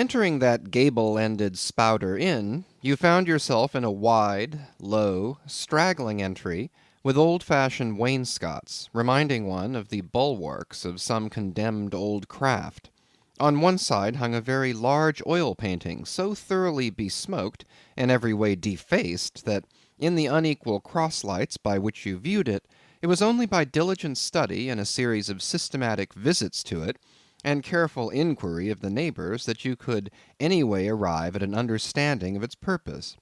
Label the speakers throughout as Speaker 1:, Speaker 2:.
Speaker 1: Entering that gable-ended spouter inn, you found yourself in a wide, low, straggling entry with old-fashioned wainscots, reminding one of the bulwarks of some condemned old craft. On one side hung a very large oil painting, so thoroughly besmoked and every way defaced that in the unequal cross-lights by which you viewed it, it was only by diligent study and a series of systematic visits to it, and careful inquiry of the neighbors, that you could any way arrive at an understanding of its purpose.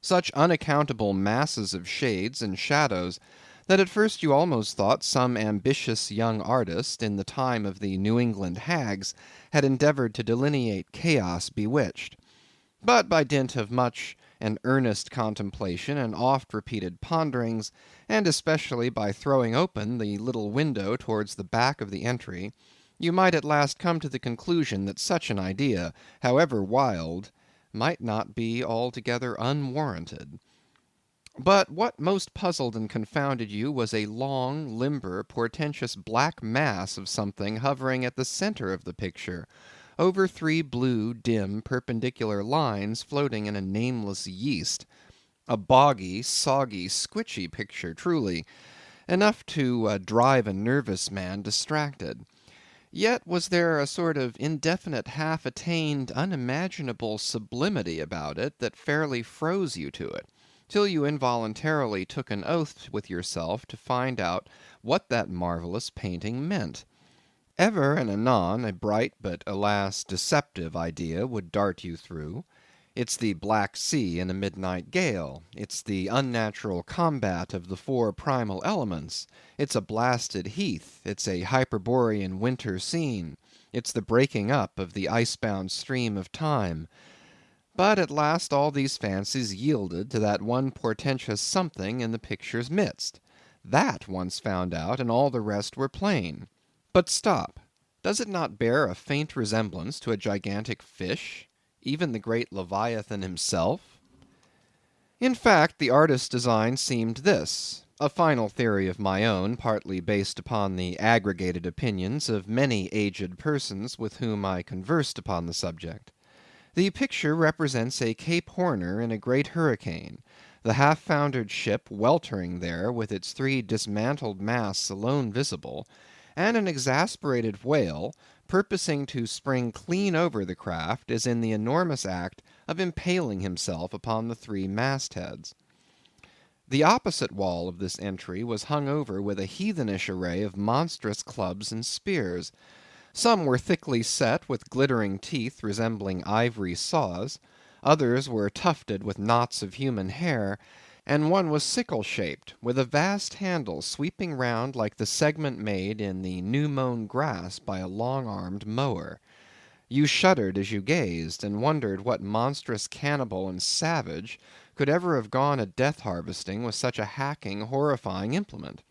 Speaker 1: Such unaccountable masses of shades and shadows, that at first you almost thought some ambitious young artist, in the time of the New England hags, had endeavored to delineate chaos bewitched. But by dint of much and earnest contemplation and oft-repeated ponderings, and especially by throwing open the little window towards the back of the entry, you might at last come to the conclusion that such an idea, however wild, might not be altogether unwarranted. But what most puzzled and confounded you was a long, limber, portentous black mass of something hovering at the center of the picture, over three blue, dim, perpendicular lines floating in a nameless yeast. A boggy, soggy, squitchy picture, truly, enough to drive a nervous man distracted. Yet was there a sort of indefinite, half-attained, unimaginable sublimity about it that fairly froze you to it, till you involuntarily took an oath with yourself to find out what that marvellous painting meant. Ever and anon a bright but, alas, deceptive idea would dart you through. It's the Black Sea in a midnight gale. It's the unnatural combat of the four primal elements. It's a blasted heath. It's a Hyperborean winter scene. It's the breaking up of the ice-bound stream of time. But at last all these fancies yielded to that one portentous something in the picture's midst. That once found out, and all the rest were plain. But stop. Does it not bear a faint resemblance to a gigantic fish? Even the great Leviathan himself? In fact, the artist's design seemed this, a final theory of my own, partly based upon the aggregated opinions of many aged persons with whom I conversed upon the subject. The picture represents a Cape Horner in a great hurricane, the half-foundered ship weltering there with its three dismantled masts alone visible, and an exasperated whale, purposing to spring clean over the craft, is in the enormous act of impaling himself upon the three mastheads. The opposite wall of this entry was hung over with a heathenish array of monstrous clubs and spears. Some were thickly set with glittering teeth resembling ivory saws, others were tufted with knots of human hair, and one was sickle-shaped, with a vast handle sweeping round like the segment made in the new-mown grass by a long-armed mower. You shuddered as you gazed, and wondered what monstrous cannibal and savage could ever have gone a death-harvesting with such a hacking, horrifying implement.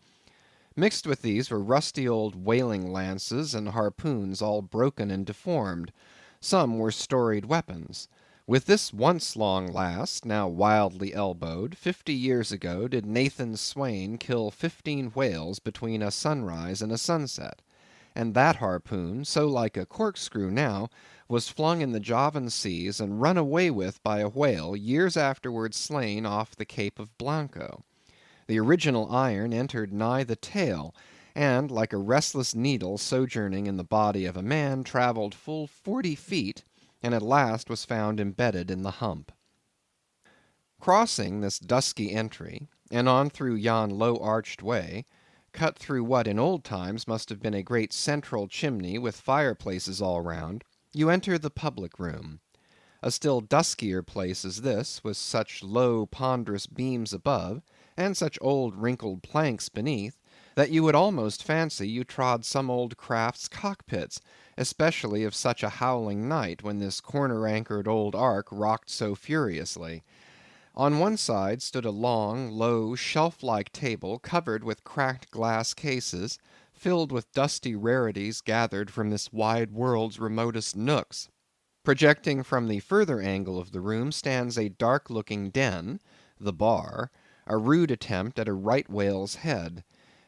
Speaker 1: Mixed with these were rusty old whaling lances and harpoons all broken and deformed. Some were storied weapons. With this once long last, now wildly elbowed, 50 years ago did Nathan Swain kill 15 whales between a sunrise and a sunset; and that harpoon, so like a corkscrew now, was flung in the Javan seas and run away with by a whale years afterwards slain off the Cape of Blanco. The original iron entered nigh the tail, and, like a restless needle sojourning in the body of a man, travelled full 40 feet, and at last was found embedded in the hump. Crossing this dusky entry, and on through yon low-arched way, cut through what in old times must have been a great central chimney with fireplaces all round, you enter the public room. A still duskier place is this, with such low ponderous beams above, and such old wrinkled planks beneath, that you would almost fancy you trod some old craft's cockpits, especially of such a howling night, when this corner-anchored old ark rocked so furiously. On one side stood a long, low, shelf-like table covered with cracked glass cases, filled with dusty rarities gathered from this wide world's remotest nooks. Projecting from the further angle of the room stands a dark-looking den, the bar, a rude attempt at a right whale's head.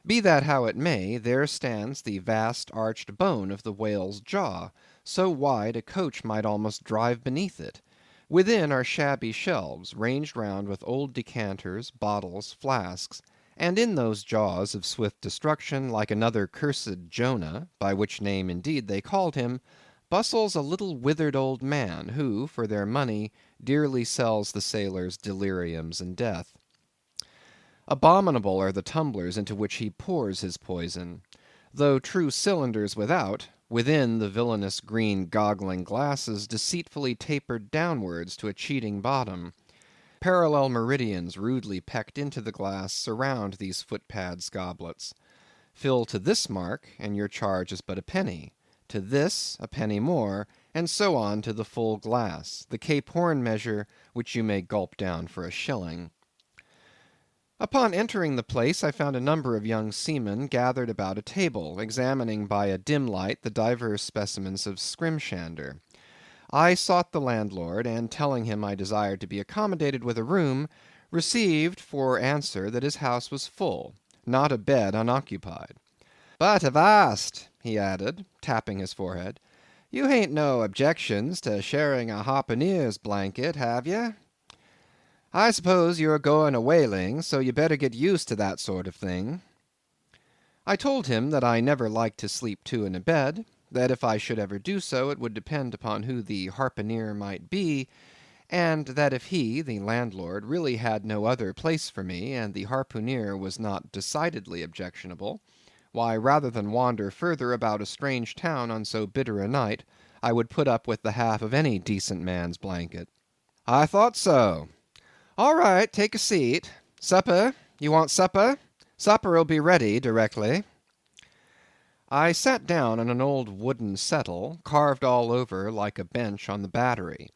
Speaker 1: Be that how it may, there stands the vast arched bone of the whale's jaw, so wide a coach might almost drive beneath it. Within are shabby shelves, ranged round with old decanters, bottles, flasks, and in those jaws of swift destruction, like another cursed Jonah, by which name indeed they called him, bustles a little withered old man, who, for their money, dearly sells the sailors deliriums and death. Abominable are the tumblers into which he pours his poison. Though true cylinders without, within the villainous green goggling glasses deceitfully tapered downwards to a cheating bottom. Parallel meridians rudely pecked into the glass surround these footpads goblets. Fill to this mark, and your charge is but a penny. To this, a penny more, and so on to the full glass, the Cape Horn measure, which you may gulp down for a shilling. Upon entering the place, I found a number of young seamen gathered about a table, examining by a dim light the divers specimens of scrimshander. I sought the landlord, and telling him I desired to be accommodated with a room, received for answer that his house was full, not a bed unoccupied. "But avast," he added, tapping his forehead, "you hain't no objections to sharing a harpooneer's blanket, have ye? I suppose you're going a whaling, so you better get used to that sort of thing." I told him that I never liked to sleep two in a bed, that if I should ever do so, it would depend upon who the harpooneer might be, and that if he, the landlord, really had no other place for me, and the harpooneer was not decidedly objectionable, why, rather than wander further about a strange town on so bitter a night, I would put up with the half of any decent man's blanket. "I thought so. All right, take a seat. Supper? You want supper? Supper'll be ready directly." I sat down on an old wooden settle, carved all over like a bench on the battery.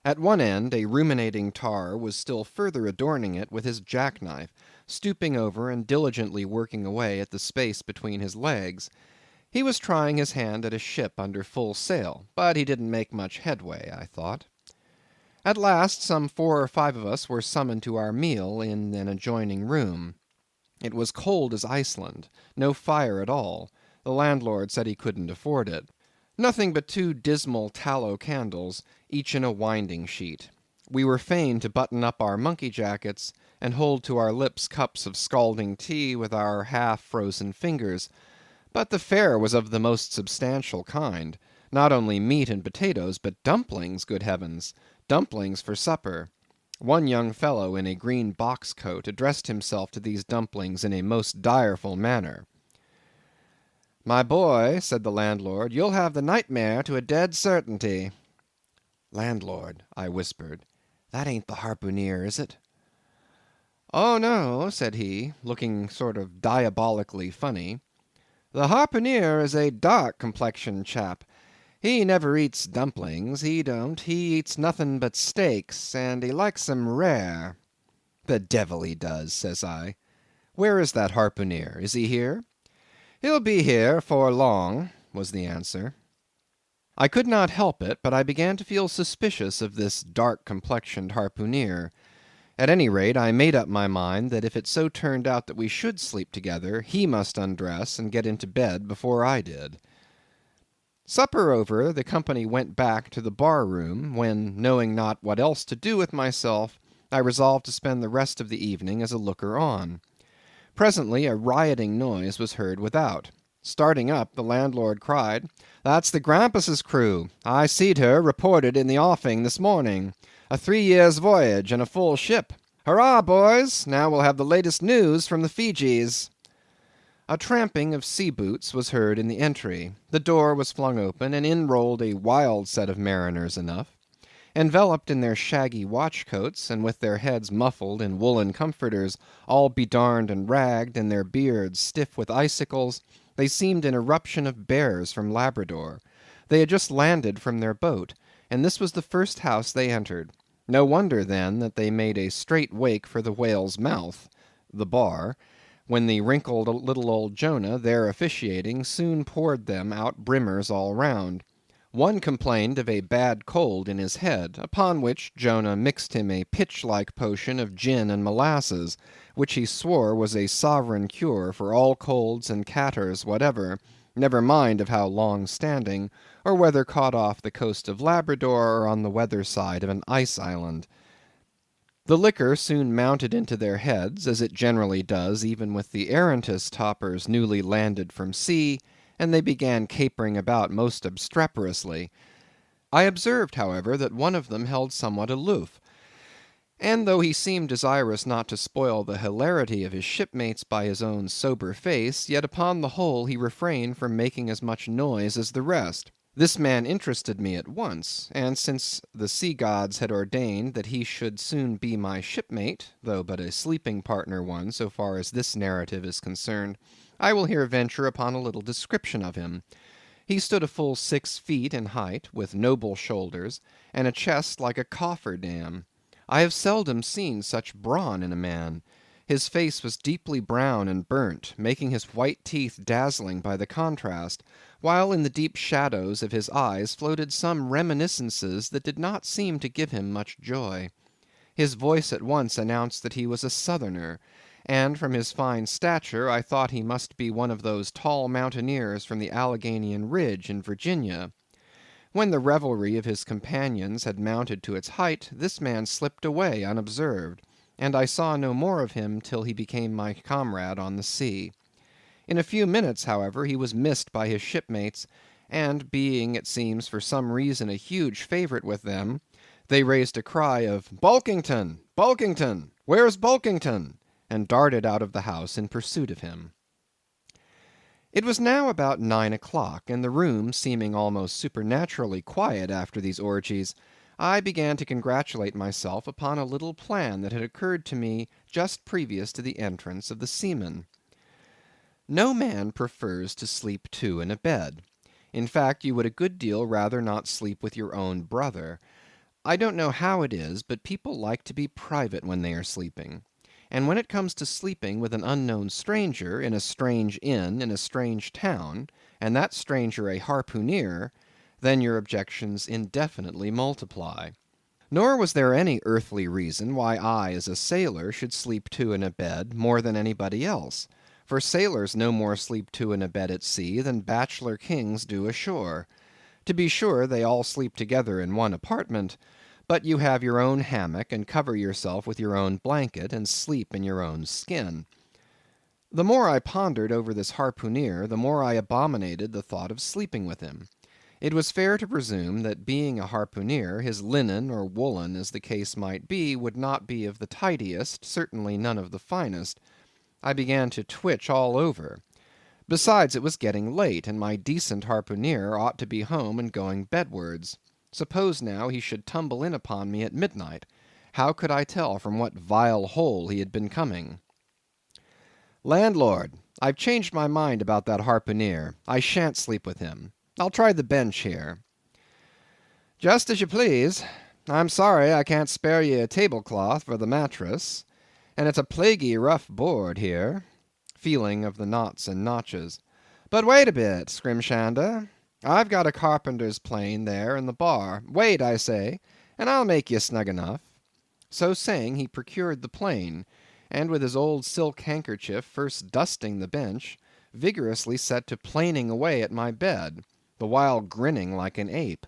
Speaker 1: At one end a ruminating tar was still further adorning it with his jackknife, stooping over and diligently working away at the space between his legs. He was trying his hand at a ship under full sail, but he didn't make much headway, I thought. At last some 4 or 5 of us were summoned to our meal in an adjoining room. It was cold as Iceland, no fire at all. The landlord said he couldn't afford it. Nothing but 2 dismal tallow candles, each in a winding sheet. We were fain to button up our monkey jackets, and hold to our lips cups of scalding tea with our half-frozen fingers. But the fare was of the most substantial kind. Not only meat and potatoes, but dumplings, good heavens! Dumplings for supper. One young fellow in a green box coat addressed himself to these dumplings in a most direful manner. "My boy," said the landlord, "you'll have the nightmare to a dead certainty." "Landlord," I whispered, "that ain't the harpooneer, is it?" "Oh no," said he, looking sort of diabolically funny. "The harpooneer is a dark complexioned chap. He never eats dumplings, he don't. He eats nothing but steaks, and he likes 'em rare." "The devil he does," says I. "Where is that harpooneer? Is he here?" "He'll be here 'fore long," was the answer. I could not help it, but I began to feel suspicious of this dark complexioned harpooneer. At any rate, I made up my mind that if it so turned out that we should sleep together, he must undress and get into bed before I did. Supper over, the company went back to the bar room, when, knowing not what else to do with myself, I resolved to spend the rest of the evening as a looker on. Presently a rioting noise was heard without. Starting up, the landlord cried, "That's the Grampus's crew. I seed her reported in the offing this morning. A 3 years' voyage, and a full ship. Hurrah, boys! Now we'll have the latest news from the Feejees." A tramping of sea boots was heard in the entry. The door was flung open, and in rolled a wild set of mariners enough. Enveloped in their shaggy watch coats, and with their heads muffled in woolen comforters, all bedarned and ragged, and their beards stiff with icicles, they seemed an eruption of bears from Labrador. They had just landed from their boat, and this was the first house they entered. No wonder, then, that they made a straight wake for the whale's mouth, the bar, when the wrinkled little old Jonah, there officiating, soon poured them out brimmers all round. One complained of a bad cold in his head, upon which Jonah mixed him a pitch-like potion of gin and molasses, which he swore was a sovereign cure for all colds and catarrhs whatever, never mind of how long standing, or whether caught off the coast of Labrador or on the weather side of an ice island. The liquor soon mounted into their heads, as it generally does even with the arrantest hoppers newly landed from sea, and they began capering about most obstreperously. I observed, however, that one of them held somewhat aloof, and though he seemed desirous not to spoil the hilarity of his shipmates by his own sober face, yet upon the whole he refrained from making as much noise as the rest. This man interested me at once, and since the sea gods had ordained that he should soon be my shipmate, though but a sleeping partner one so far as this narrative is concerned, I will here venture upon a little description of him. He stood a full 6 feet in height, with noble shoulders, and a chest like a coffer dam. I have seldom seen such brawn in a man. His face was deeply brown and burnt, making his white teeth dazzling by the contrast, while in the deep shadows of his eyes floated some reminiscences that did not seem to give him much joy. His voice at once announced that he was a Southerner, and from his fine stature I thought he must be one of those tall mountaineers from the Alleghanian Ridge in Virginia. When the revelry of his companions had mounted to its height, this man slipped away unobserved, and I saw no more of him till he became my comrade on the sea. In a few minutes, however, he was missed by his shipmates, and being, it seems, for some reason a huge favourite with them, they raised a cry of "Bulkington! Bulkington! Where's Bulkington?" and darted out of the house in pursuit of him. It was now about 9 o'clock, and the room seeming almost supernaturally quiet after these orgies, I began to congratulate myself upon a little plan that had occurred to me just previous to the entrance of the seamen. No man prefers to sleep two in a bed. In fact, you would a good deal rather not sleep with your own brother. I don't know how it is, but people like to be private when they are sleeping. And when it comes to sleeping with an unknown stranger, in a strange inn, in a strange town, and that stranger a harpooneer, then your objections indefinitely multiply. Nor was there any earthly reason why I, as a sailor, should sleep two in a bed more than anybody else; for sailors no more sleep two in a bed at sea than bachelor kings do ashore. To be sure, they all sleep together in one apartment, but you have your own hammock, and cover yourself with your own blanket, and sleep in your own skin. The more I pondered over this harpooneer, the more I abominated the thought of sleeping with him. It was fair to presume that being a harpooneer, his linen or woolen, as the case might be, would not be of the tidiest, certainly none of the finest. I began to twitch all over. Besides, it was getting late, and my decent harpooneer ought to be home and going bedwards. Suppose now he should tumble in upon me at midnight. How could I tell from what vile hole he had been coming? "Landlord, I've changed my mind about that harpooneer. I shan't sleep with him. I'll try the bench here." "Just as you please. I'm sorry I can't spare ye a tablecloth for the mattress, and it's a plaguey rough board here," feeling of the knots and notches. "But wait a bit, Scrimshander. I've got a carpenter's plane there in the bar. Wait, I say, and I'll make ye snug enough." So saying, he procured the plane, and with his old silk handkerchief first dusting the bench, vigorously set to planing away at my bed, the while grinning like an ape.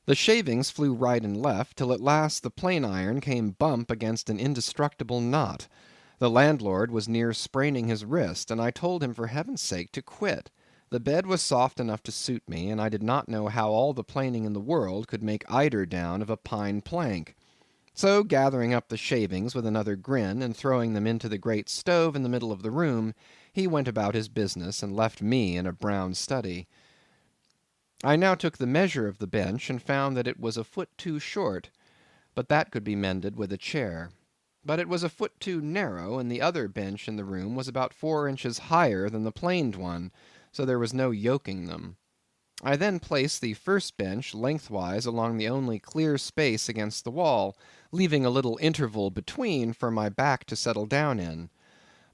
Speaker 1: The shavings flew right and left, till at last the plane iron came bump against an indestructible knot. The landlord was near spraining his wrist, and I told him for heaven's sake to quit. The bed was soft enough to suit me, and I did not know how all the planing in the world could make eider down of a pine plank. So gathering up the shavings with another grin, and throwing them into the great stove in the middle of the room, he went about his business, and left me in a brown study. I now took the measure of the bench, and found that it was a foot too short, but that could be mended with a chair. But it was a foot too narrow, and the other bench in the room was about 4 inches higher than the planed one, so there was no yoking them. I then placed the first bench lengthwise along the only clear space against the wall, leaving a little interval between for my back to settle down in.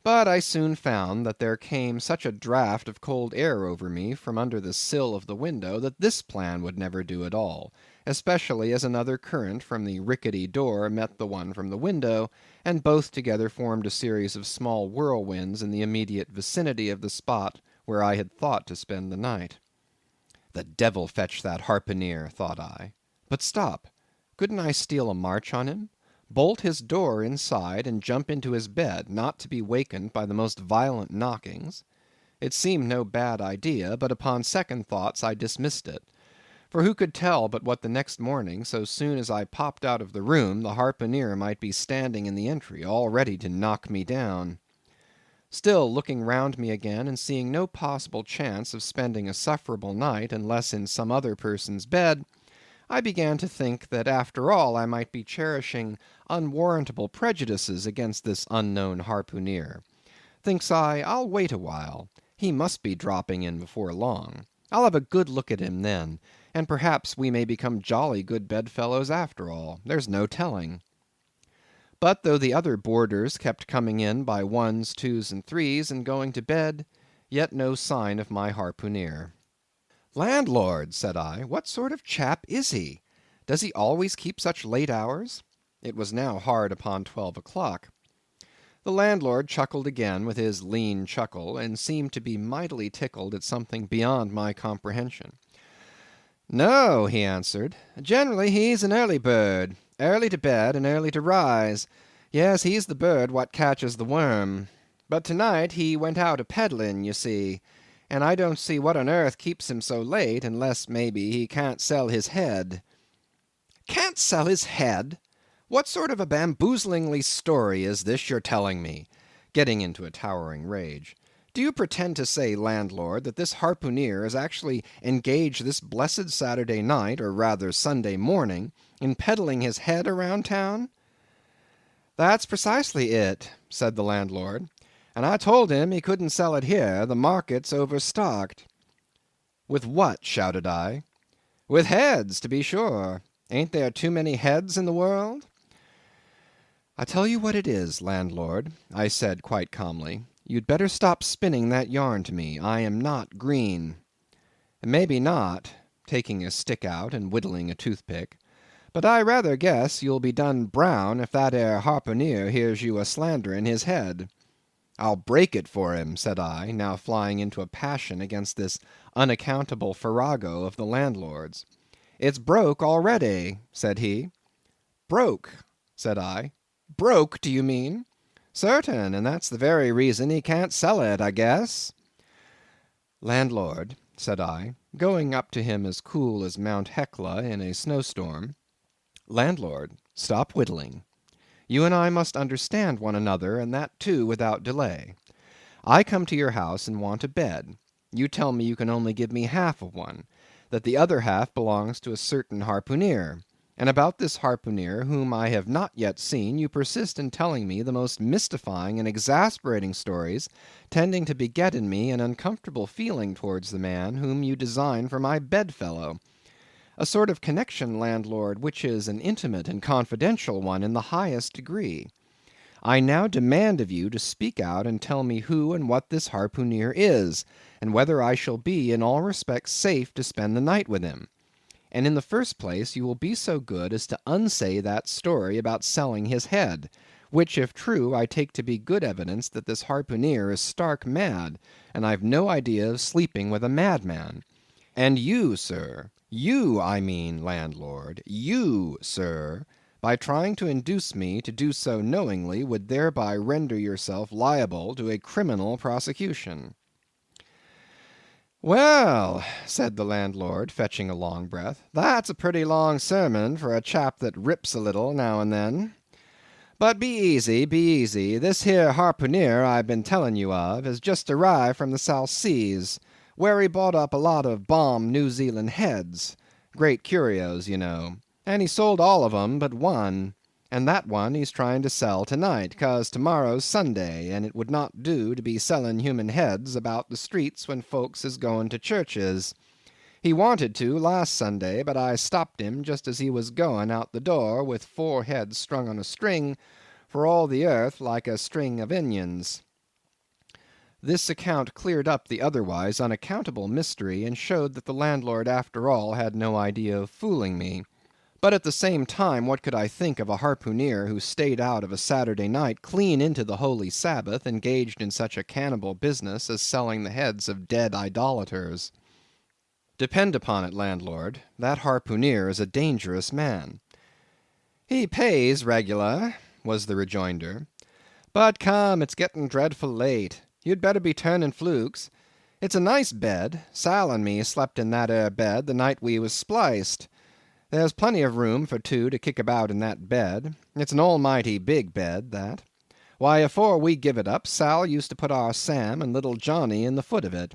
Speaker 1: But I soon found that there came such a draught of cold air over me from under the sill of the window, that this plan would never do at all, especially as another current from the rickety door met the one from the window, and both together formed a series of small whirlwinds in the immediate vicinity of the spot where I had thought to spend the night. The devil fetch that harpooneer, thought I. But stop, couldn't I steal a march on him? Bolt his door inside, and jump into his bed, not to be wakened by the most violent knockings? It seemed no bad idea, but upon second thoughts I dismissed it. For who could tell but what the next morning, so soon as I popped out of the room, the harpooneer might be standing in the entry, all ready to knock me down? Still, looking round me again, and seeing no possible chance of spending a sufferable night unless in some other person's bed, I began to think that after all I might be cherishing unwarrantable prejudices against this unknown harpooneer. Thinks I, I'll wait a while. He must be dropping in before long. I'll have a good look at him then, and perhaps we may become jolly good bedfellows after all. There's no telling. But though the other boarders kept coming in by ones, twos, and threes, and going to bed, yet no sign of my harpooneer. "Landlord," said I, "what sort of chap is he? Does he always keep such late hours?" It was now hard upon 12 o'clock. The landlord chuckled again with his lean chuckle, and seemed to be mightily tickled at something beyond my comprehension. "No," he answered, "generally he's an early bird, early to bed and early to rise. Yes, he's the bird what catches the worm. But to-night he went out a-peddling, you see, and I don't see what on earth keeps him so late, unless, maybe, he can't sell his head." "Can't sell his head? What sort of a bamboozlingly story is this you're telling me?" getting into a towering rage. "Do you pretend to say, landlord, that this harpooneer is actually engaged this blessed Saturday night, or rather Sunday morning, in peddling his head around town?" "That's precisely it," said the landlord, "and I told him he couldn't sell it here, the market's overstocked." "With what?" shouted I. "With heads, to be sure. Ain't there too many heads in the world?" "I tell you what it is, landlord," I said quite calmly, "you'd better stop spinning that yarn to me. I am not green." "Maybe not," taking a stick out and whittling a toothpick, "but I rather guess you'll be done brown if that ere harpooneer hears you a-slandering his head." "I'll break it for him," said I, now flying into a passion against this unaccountable farrago of the landlord's. "It's broke already," said he. "Broke," said I. "Broke, do you mean?" "Certain, and that's the very reason he can't sell it, I guess." "Landlord," said I, going up to him as cool as Mount Hecla in a snowstorm, "landlord, stop whittling. You and I must understand one another, and that too without delay. I come to your house and want a bed. You tell me you can only give me half of one, that the other half belongs to a certain harpooneer. And about this harpooneer, whom I have not yet seen, you persist in telling me the most mystifying and exasperating stories, tending to beget in me an uncomfortable feeling towards the man whom you design for my bedfellow. A sort of connection, landlord, which is an intimate and confidential one in the highest degree. I now demand of you to speak out and tell me who and what this harpooneer is, and whether I shall be in all respects safe to spend the night with him. And in the first place, you will be so good as to unsay that story about selling his head, which, if true, I take to be good evidence that this harpooneer is stark mad, and I've no idea of sleeping with a madman. And you, sir, you, I mean, landlord, you, sir, by trying to induce me to do so knowingly, would thereby render yourself liable to a criminal prosecution." "Well," said the landlord, fetching a long breath, "that's a pretty long sermon for a chap that rips a little now and then. But be easy, be easy. This here harpooneer I've been telling you of has just arrived from the South Seas, where he bought up a lot of bomb New Zealand heads, great curios, you know, and he sold all of 'em but one, and that one he's trying to sell to-night, 'cause to-morrow's Sunday, and it would not do to be selling human heads about the streets when folks is going to churches. He wanted to last Sunday, but I stopped him just as he was going out the door with 4 heads strung on a string, for all the earth like a string of onions." This account cleared up the otherwise unaccountable mystery, and showed that the landlord after all had no idea of fooling me. But at the same time, what could I think of a harpooneer who stayed out of a Saturday night clean into the holy Sabbath, engaged in such a cannibal business as selling the heads of dead idolaters? Depend upon it, landlord, that harpooneer is a dangerous man. He pays regular, was the rejoinder. But come, it's getting dreadful late. You'd better be turning flukes. It's a nice bed. Sal and me slept in that ere bed the night we was spliced. There's plenty of room for two to kick about in that bed. It's an almighty big bed, that. Why, afore we give it up, Sal used to put our Sam and little Johnny in the foot of it.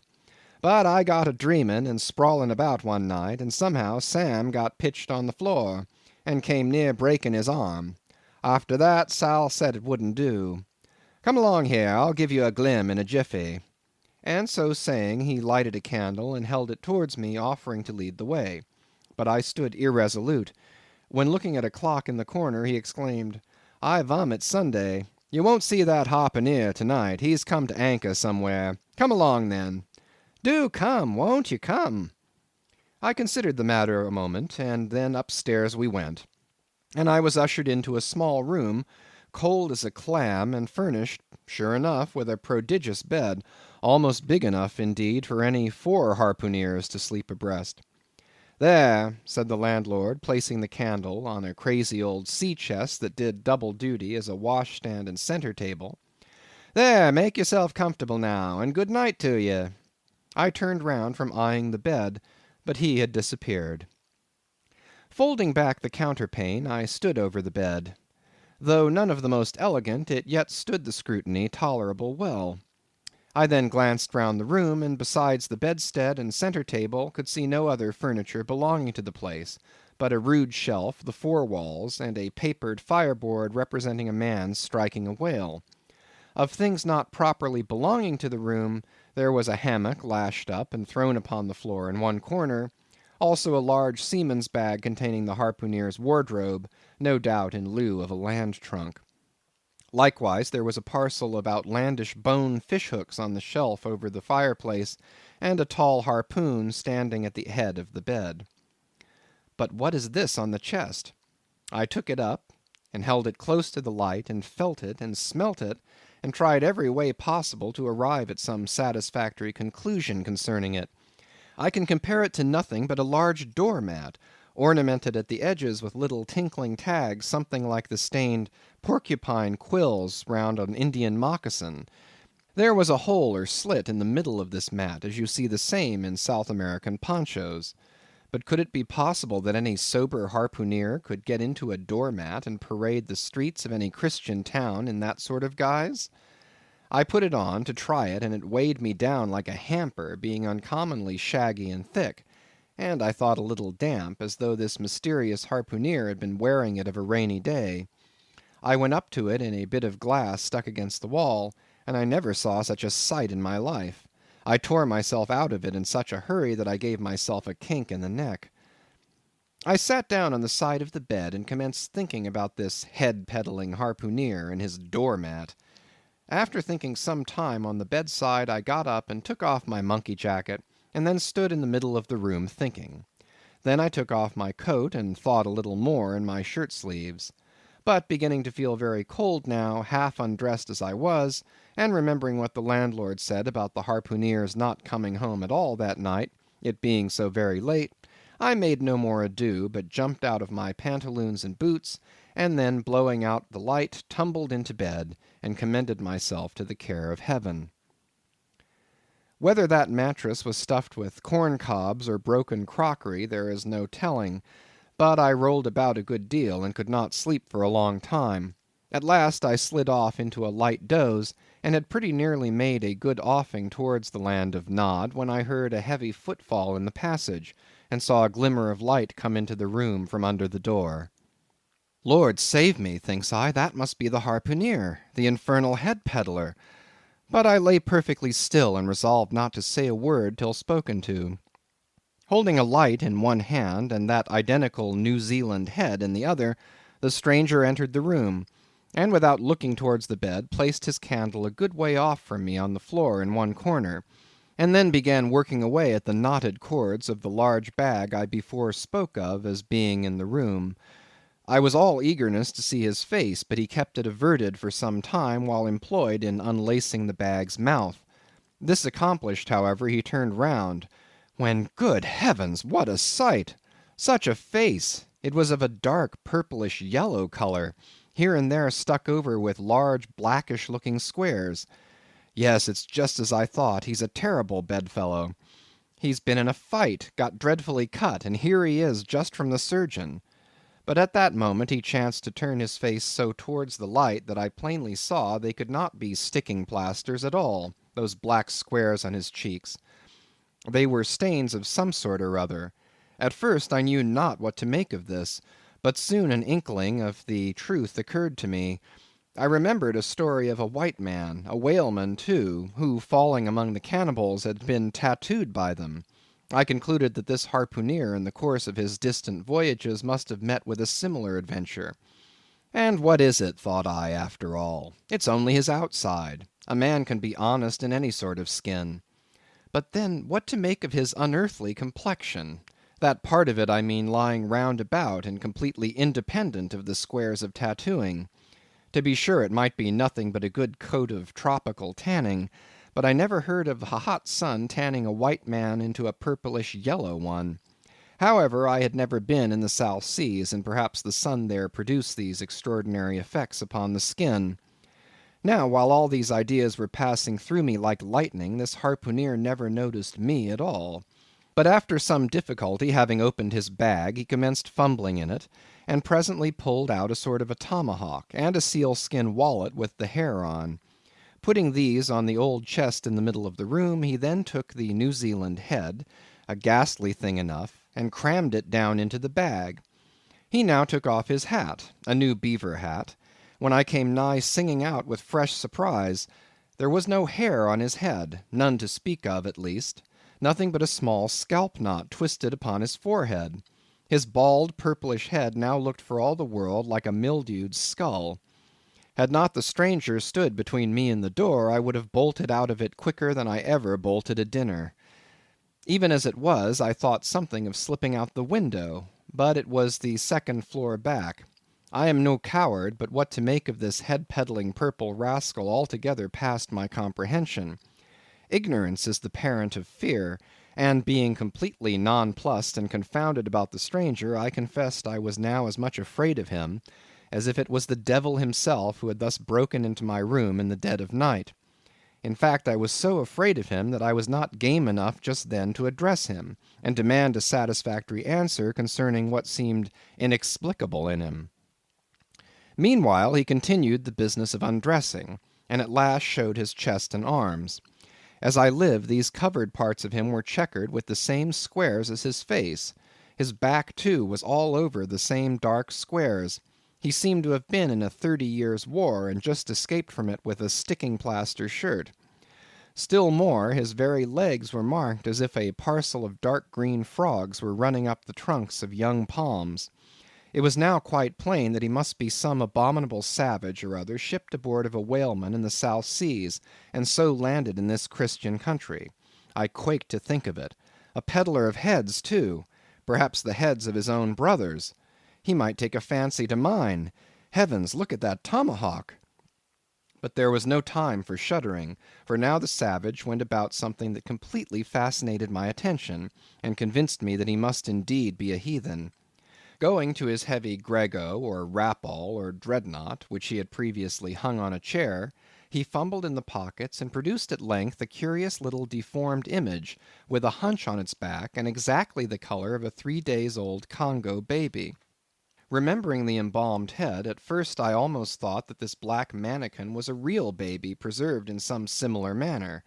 Speaker 1: But I got a dreaming and sprawling about one night, and somehow Sam got pitched on the floor, and came near breaking his arm. After that, Sal said it wouldn't do. Come along here, I'll give you a glim in a jiffy. And so saying, he lighted a candle and held it towards me, offering to lead the way. But I stood irresolute, when looking at a clock in the corner, he exclaimed, I vum, it's Sunday. You won't see that harpooneer to-night. He's come to anchor somewhere. Come along, then. Do come, won't you come? I considered the matter a moment, and then upstairs we went, and I was ushered into a small room, cold as a clam, and furnished, sure enough, with a prodigious bed, almost big enough, indeed, for any 4 harpooneers to sleep abreast. There, said the landlord, placing the candle on a crazy old sea-chest that did double duty as a washstand and centre table. There, make yourself comfortable now, and good night to ye. I turned round from eyeing the bed, but he had disappeared. Folding back the counterpane, I stood over the bed. Though none of the most elegant, it yet stood the scrutiny tolerable well. I then glanced round the room, and besides the bedstead and centre table, could see no other furniture belonging to the place, but a rude shelf, the 4 walls, and a papered fireboard representing a man striking a whale. Of things not properly belonging to the room, there was a hammock lashed up and thrown upon the floor in one corner, also a large seaman's bag containing the harpooneer's wardrobe, no doubt in lieu of a land trunk. Likewise there was a parcel of outlandish bone fish-hooks on the shelf over the fireplace, and a tall harpoon standing at the head of the bed. But what is this on the chest? I took it up, and held it close to the light, and felt it, and smelt it, and tried every way possible to arrive at some satisfactory conclusion concerning it. I can compare it to nothing but a large door-mat, ornamented at the edges with little tinkling tags, something like the stained porcupine quills round an Indian moccasin. There was a hole or slit in the middle of this mat, as you see the same in South American ponchos. But could it be possible that any sober harpooneer could get into a door-mat and parade the streets of any Christian town in that sort of guise? I put it on to try it, and it weighed me down like a hamper, being uncommonly shaggy and thick, and I thought a little damp, as though this mysterious harpooneer had been wearing it of a rainy day. I went up to it in a bit of glass stuck against the wall, and I never saw such a sight in my life. I tore myself out of it in such a hurry that I gave myself a kink in the neck. I sat down on the side of the bed and commenced thinking about this head-peddling harpooneer and his door-mat. After thinking some time on the bedside, I got up and took off my monkey jacket, and then stood in the middle of the room thinking. Then I took off my coat, and thought a little more in my shirt sleeves. But beginning to feel very cold now, half undressed as I was, and remembering what the landlord said about the harpooneer's not coming home at all that night, it being so very late, I made no more ado, but jumped out of my pantaloons and boots, and then blowing out the light, tumbled into bed, and commended myself to the care of Heaven. Whether that mattress was stuffed with corn cobs or broken crockery, there is no telling, but I rolled about a good deal, and could not sleep for a long time. At last I slid off into a light doze, and had pretty nearly made a good offing towards the land of Nod, when I heard a heavy footfall in the passage, and saw a glimmer of light come into the room from under the door. Lord save me, thinks I, that must be the harpooneer, the infernal head-peddler. But I lay perfectly still, and resolved not to say a word till spoken to. Holding a light in one hand, and that identical New Zealand head in the other, the stranger entered the room, and without looking towards the bed, placed his candle a good way off from me on the floor in one corner, and then began working away at the knotted cords of the large bag I before spoke of as being in the room. I was all eagerness to see his face, but he kept it averted for some time while employed in unlacing the bag's mouth. This accomplished, however, he turned round, when, good heavens, what a sight! Such a face! It was of a dark purplish yellow color, here and there stuck over with large blackish looking squares. Yes, it's just as I thought, he's a terrible bedfellow. He's been in a fight, got dreadfully cut, and here he is just from the surgeon. But at that moment he chanced to turn his face so towards the light that I plainly saw they could not be sticking plasters at all, those black squares on his cheeks. They were stains of some sort or other. At first I knew not what to make of this, but soon an inkling of the truth occurred to me. I remembered a story of a white man, a whaleman too, who falling among the cannibals had been tattooed by them. I concluded that this harpooneer in the course of his distant voyages must have met with a similar adventure. And what is it, thought I, after all? It's only his outside. A man can be honest in any sort of skin. But then what to make of his unearthly complexion? That part of it, I mean, lying round about and completely independent of the squares of tattooing. To be sure, it might be nothing but a good coat of tropical tanning, but I never heard of a hot sun tanning a white man into a purplish yellow one. However, I had never been in the South Seas, and perhaps the sun there produced these extraordinary effects upon the skin. Now, while all these ideas were passing through me like lightning, this harpooneer never noticed me at all. But after some difficulty, having opened his bag, he commenced fumbling in it, and presently pulled out a sort of a tomahawk, and a sealskin wallet with the hair on. Putting these on the old chest in the middle of the room, he then took the New Zealand head, a ghastly thing enough, and crammed it down into the bag. He now took off his hat, a new beaver hat, when I came nigh singing out with fresh surprise. There was no hair on his head, none to speak of at least, nothing but a small scalp knot twisted upon his forehead. His bald purplish head now looked for all the world like a mildewed skull. Had not the stranger stood between me and the door, I would have bolted out of it quicker than I ever bolted a dinner. Even as it was, I thought something of slipping out the window, but it was the second floor back. I am no coward, but what to make of this head-peddling purple rascal altogether passed my comprehension. Ignorance is the parent of fear, and being completely nonplussed and confounded about the stranger, I confessed I was now as much afraid of him as if it was the devil himself who had thus broken into my room in the dead of night. In fact, I was so afraid of him that I was not game enough just then to address him, and demand a satisfactory answer concerning what seemed inexplicable in him. Meanwhile he continued the business of undressing, and at last showed his chest and arms. As I live, these covered parts of him were checkered with the same squares as his face. His back, too, was all over the same dark squares. He seemed to have been in a 30 years' war, and just escaped from it with a sticking plaster shirt. Still more, his very legs were marked as if a parcel of dark green frogs were running up the trunks of young palms. It was now quite plain that he must be some abominable savage or other shipped aboard of a whaleman in the South Seas, and so landed in this Christian country. I quaked to think of it. A peddler of heads, too; perhaps the heads of his own brothers. He might take a fancy to mine. Heavens, look at that tomahawk! But there was no time for shuddering, for now the savage went about something that completely fascinated my attention, and convinced me that he must indeed be a heathen. Going to his heavy grego, or rapall, or dreadnought, which he had previously hung on a chair, he fumbled in the pockets, and produced at length a curious little deformed image, with a hunch on its back, and exactly the color of a 3 days old Congo baby. Remembering the embalmed head, at first I almost thought that this black manikin was a real baby preserved in some similar manner;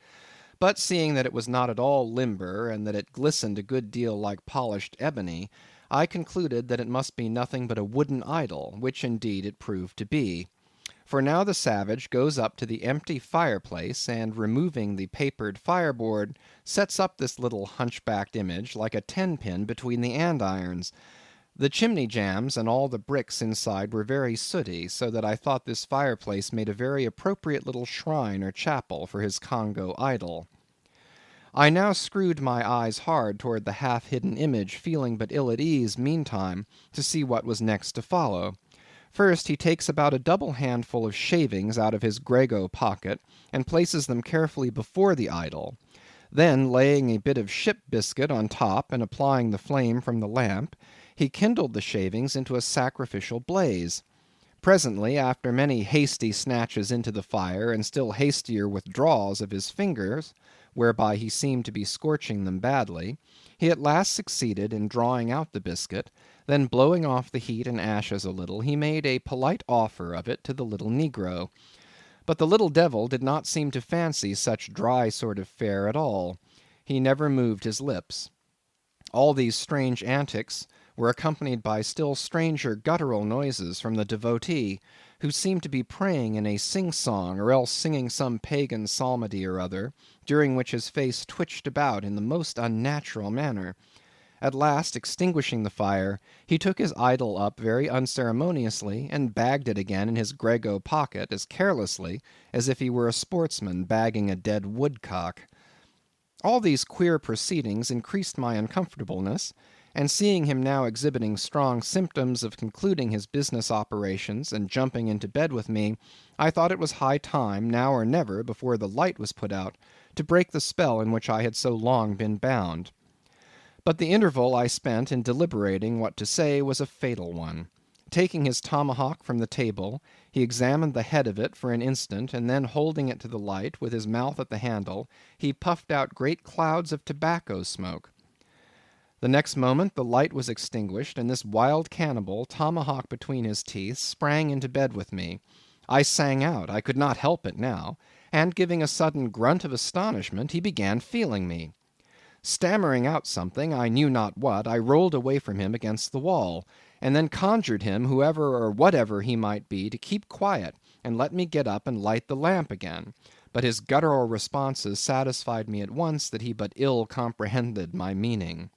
Speaker 1: but seeing that it was not at all limber, and that it glistened a good deal like polished ebony, I concluded that it must be nothing but a wooden idol, which indeed it proved to be. For now the savage goes up to the empty fireplace, and removing the papered fireboard, sets up this little hunchbacked image like a ten-pin between the andirons. The chimney jambs and all the bricks inside were very sooty, so that I thought this fireplace made a very appropriate little shrine or chapel for his Congo idol. I now screwed my eyes hard toward the half-hidden image, feeling but ill at ease, meantime, to see what was next to follow. First, he takes about a double handful of shavings out of his grego pocket, and places them carefully before the idol. Then laying a bit of ship biscuit on top and applying the flame from the lamp, he kindled the shavings into a sacrificial blaze. Presently, after many hasty snatches into the fire, and still hastier withdrawals of his fingers, whereby he seemed to be scorching them badly, he at last succeeded in drawing out the biscuit, then blowing off the heat and ashes a little, he made a polite offer of it to the little negro. But the little devil did not seem to fancy such dry sort of fare at all. He never moved his lips. All these strange antics were accompanied by still stranger guttural noises from the devotee, who seemed to be praying in a sing-song, or else singing some pagan psalmody or other, during which his face twitched about in the most unnatural manner. At last, extinguishing the fire, he took his idol up very unceremoniously, and bagged it again in his grego pocket as carelessly as if he were a sportsman bagging a dead woodcock. All these queer proceedings increased my uncomfortableness, and seeing him now exhibiting strong symptoms of concluding his business operations and jumping into bed with me, I thought it was high time, now or never, before the light was put out, to break the spell in which I had so long been bound. But the interval I spent in deliberating what to say was a fatal one. Taking his tomahawk from the table, he examined the head of it for an instant, and then holding it to the light, with his mouth at the handle, he puffed out great clouds of tobacco smoke. The next moment the light was extinguished, and this wild cannibal, tomahawk between his teeth, sprang into bed with me. I sang out, I could not help it now, and giving a sudden grunt of astonishment, he began feeling me. Stammering out something, I knew not what, I rolled away from him against the wall, and then conjured him, whoever or whatever he might be, to keep quiet, and let me get up and light the lamp again. But his guttural responses satisfied me at once that he but ill comprehended my meaning.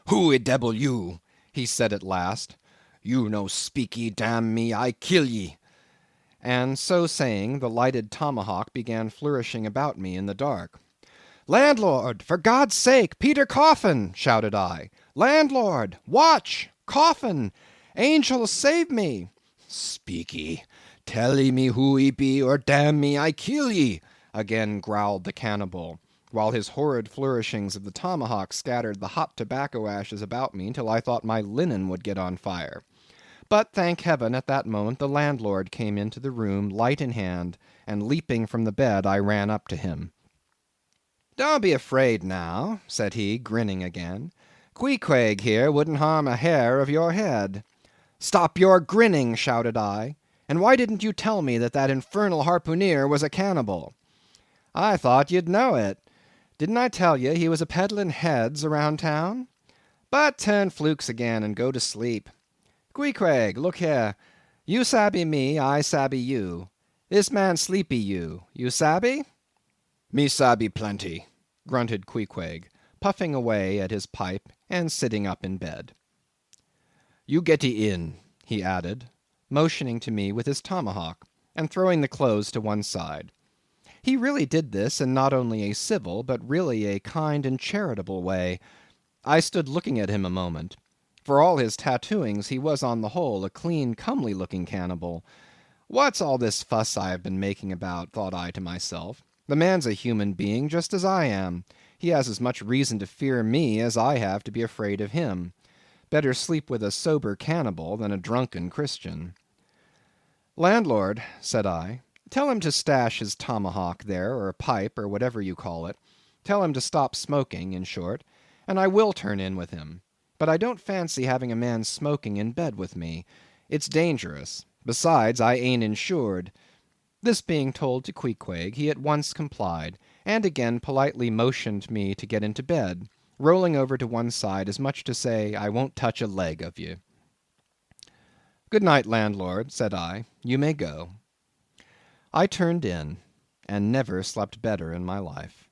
Speaker 1: "Who e debbil you?" he said at last. "You no speaky, damn me, I kill ye." And so saying, the lighted tomahawk began flourishing about me in the dark. "Landlord, for God's sake, Peter Coffin!" shouted I. "Landlord! Watch! Coffin! Angel, save me!" "Speaky, tell ye me who ye be, or damn me, I kill ye!" again growled the cannibal, while his horrid flourishings of the tomahawk scattered the hot tobacco ashes about me till I thought my linen would get on fire. But, thank heaven, at that moment the landlord came into the room, light in hand, and leaping from the bed, I ran up to him. "Don't be afraid now," said he, grinning again. "Queequeg here wouldn't harm a hair of your head." "Stop your grinning," shouted I. "And why didn't you tell me that that infernal harpooneer was a cannibal?" "I thought you'd know it. Didn't I tell ye he was a peddling heads around town? But turn flukes again and go to sleep. Queequeg, look here. You sabby me, I sabby you. This man sleepy you. You sabby?" "Me sabby plenty," grunted Queequeg, puffing away at his pipe and sitting up in bed. "You getty in," he added, motioning to me with his tomahawk, and throwing the clothes to one side. He really did this in not only a civil, but really a kind and charitable way. I stood looking at him a moment. For all his tattooings, he was on the whole a clean, comely looking cannibal. What's all this fuss I have been making about, thought I to myself. The man's a human being just as I am. He has as much reason to fear me as I have to be afraid of him. Better sleep with a sober cannibal than a drunken Christian. "Landlord," said I, "tell him to stash his tomahawk there, or pipe, or whatever you call it. Tell him to stop smoking, in short, and I will turn in with him. But I don't fancy having a man smoking in bed with me. It's dangerous. Besides, I ain't insured." This being told to Queequeg, he at once complied, and again politely motioned me to get into bed, rolling over to one side as much to say, I won't touch a leg of you. "Good night, landlord," said I. "You may go." I turned in, and never slept better in my life.